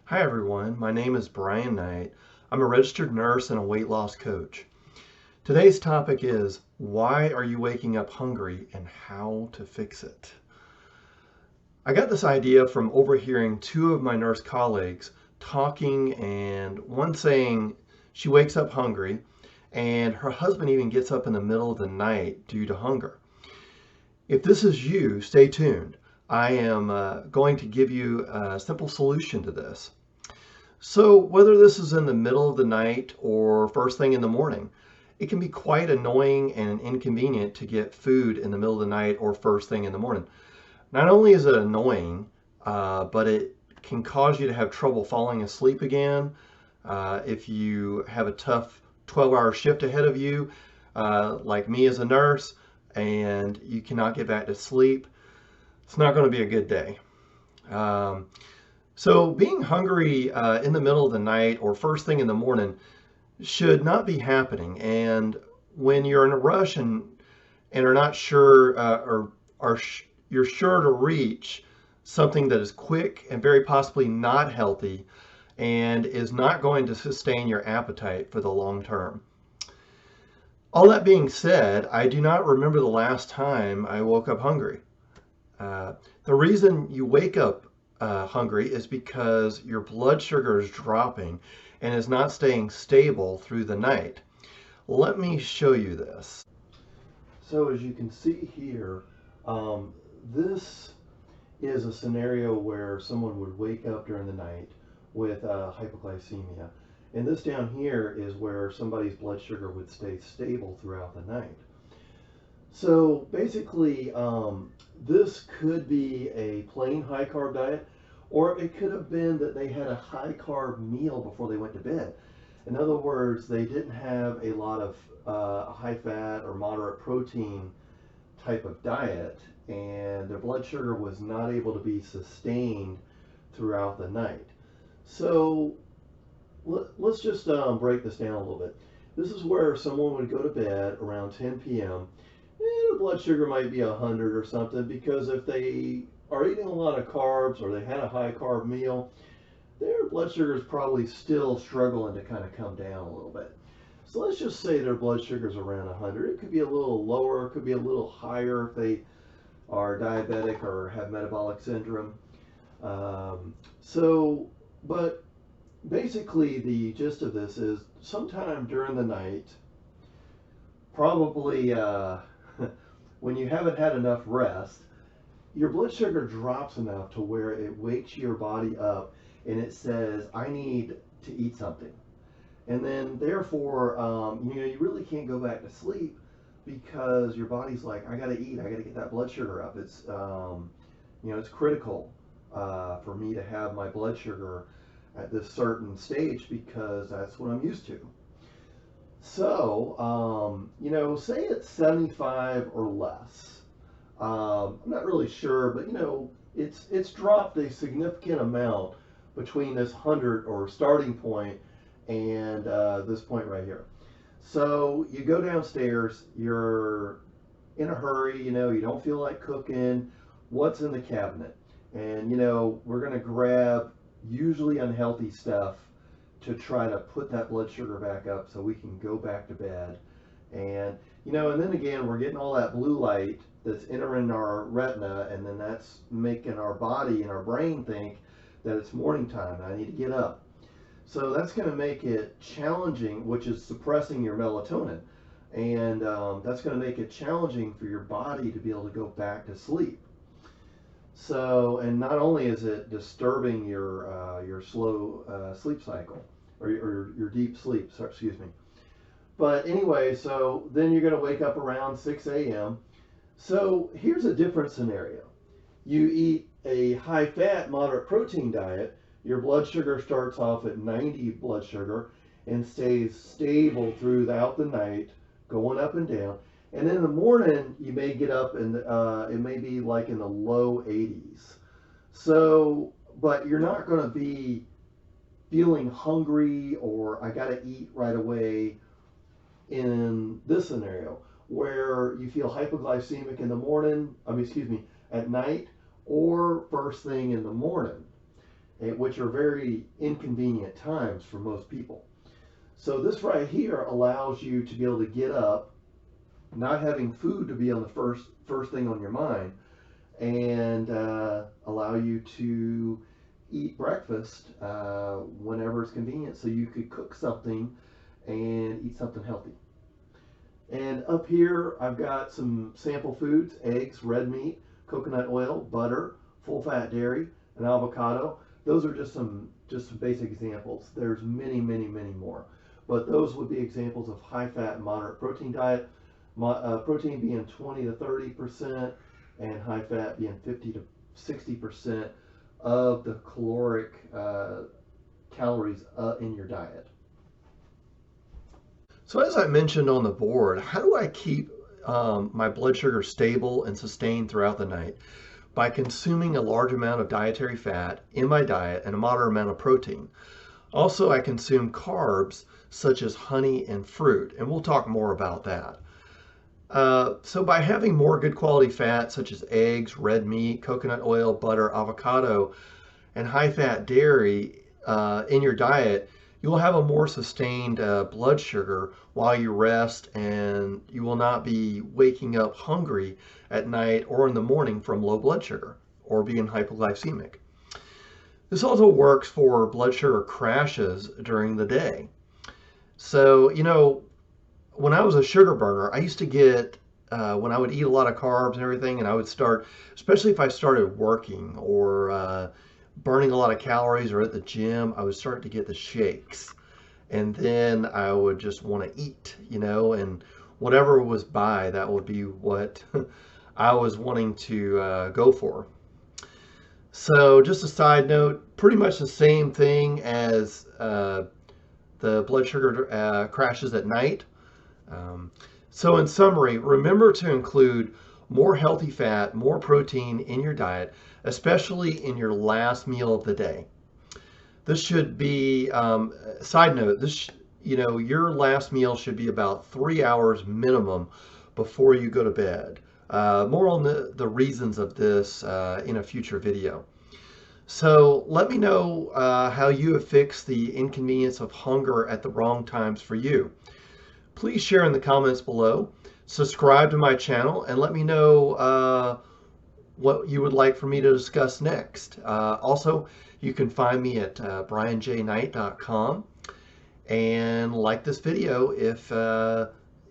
Hi everyone, my name is Brian Knight. I'm a registered nurse and a weight loss coach. Today's topic is why are you waking up hungry and how to fix it? I got this idea from overhearing two of my nurse colleagues talking, and one saying she wakes up hungry and her husband even gets up in the middle of the night due to hunger. If this is you, stay tuned. I am going to give you a simple solution to this. So, whether this is in the middle of the night or first thing in the morning, it can be quite annoying and inconvenient to get food in the middle of the night or first thing in the morning. Not only is it annoying, but it can cause you to have trouble falling asleep again. If you have a tough 12-hour shift ahead of you, like me as a nurse, and you cannot get back to sleep, it's not going to be a good day. So being hungry in the middle of the night or first thing in the morning should not be happening. And when you're in a rush and are not sure or you're sure to reach something that is quick and very possibly not healthy and is not going to sustain your appetite for the long term. All that being said, I do not remember the last time I woke up hungry. The reason you wake up hungry is because your blood sugar is dropping and is not staying stable through the night. Let me show you this. So as you can see here, this is a scenario where someone would wake up during the night with hypoglycemia. And this down here is where somebody's blood sugar would stay stable throughout the night. So basically, this could be a plain high carb diet, or it could have been that they had a high carb meal before they went to bed. In other words, they didn't have a lot of high fat or moderate protein type of diet, and their blood sugar was not able to be sustained throughout the night. So let's just break this down a little bit. This is where someone would go to bed around 10 p.m. Their blood sugar might be 100 or something, because if they are eating a lot of carbs or they had a high carb meal, their blood sugar is probably still struggling to kind of come down a little bit. So let's just say their blood sugar is around 100. It could be a little lower, it could be a little higher if they are diabetic or have metabolic syndrome. But basically the gist of this is sometime during the night, probably when you haven't had enough rest, your blood sugar drops enough to where it wakes your body up and it says, I need to eat something. And then therefore, you really can't go back to sleep because your body's like, I gotta eat, I gotta get that blood sugar up. It's critical for me to have my blood sugar at this certain stage because that's what I'm used to. So, say it's 75 or less. I'm not really sure, but it's dropped a significant amount between this 100 or starting point and this point right here. So you go downstairs, you're in a hurry, you don't feel like cooking. What's in the cabinet? And we're going to grab usually unhealthy stuff to try to put that blood sugar back up so we can go back to bed. And then again, we're getting all that blue light that's entering our retina, and then that's making our body and our brain think that it's morning time and I need to get up. So that's going to make it challenging, which is suppressing your melatonin. And that's going to make it challenging for your body to be able to go back to sleep. So, and not only is it disturbing your slow sleep cycle, or your deep sleep, sorry, excuse me. But anyway, so then you're going to wake up around 6 a.m. So here's a different scenario. You eat a high fat, moderate protein diet, your blood sugar starts off at 90 blood sugar and stays stable throughout the night, going up and down. And then in the morning, you may get up and it may be like in the low 80s. So, but you're not going to be feeling hungry or I got to eat right away in this scenario where you feel hypoglycemic in the morning, at night, or first thing in the morning. which are very inconvenient times for most people. So this right here allows you to be able to get up, not having food to be on the first thing on your mind, and allow you to eat breakfast whenever it's convenient. So you could cook something and eat something healthy. And up here, I've got some sample foods: eggs, red meat, coconut oil, butter, full fat dairy, and avocado. Those are just some basic examples. There's many, many, many more. But those would be examples of high fat, moderate protein diet. Protein being 20 to 30%, and high fat being 50 to 60% of the caloric calories in your diet. So as I mentioned on the board, how do I keep my blood sugar stable and sustained throughout the night? By consuming a large amount of dietary fat in my diet and a moderate amount of protein. Also, I consume carbs such as honey and fruit, and we'll talk more about that. So by having more good quality fat such as eggs, red meat, coconut oil, butter, avocado, and high fat dairy in your diet, you'll have a more sustained blood sugar while you rest, and you will not be waking up hungry at night or in the morning from low blood sugar or being hypoglycemic. This also works for blood sugar crashes during the day. So, when I was a sugar burner, I used to get, when I would eat a lot of carbs and everything, and I would start, especially if I started working or burning a lot of calories or at the gym, I would start to get the shakes. And then I would just want to eat, and whatever was by, that would be what I was wanting to go for. So just a side note, pretty much the same thing as the blood sugar crashes at night. So in summary, remember to include more healthy fat, more protein in your diet, especially in your last meal of the day. This should be, side note, your last meal should be about 3 hours minimum before you go to bed. More on the reasons of this in a future video. So let me know how you have fixed the inconvenience of hunger at the wrong times for you. Please share in the comments below, subscribe to my channel, and let me know what you would like for me to discuss next. Also, you can find me at brianjknight.com, and like this video if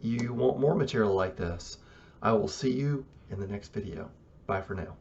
you want more material like this. I will see you in the next video. Bye for now.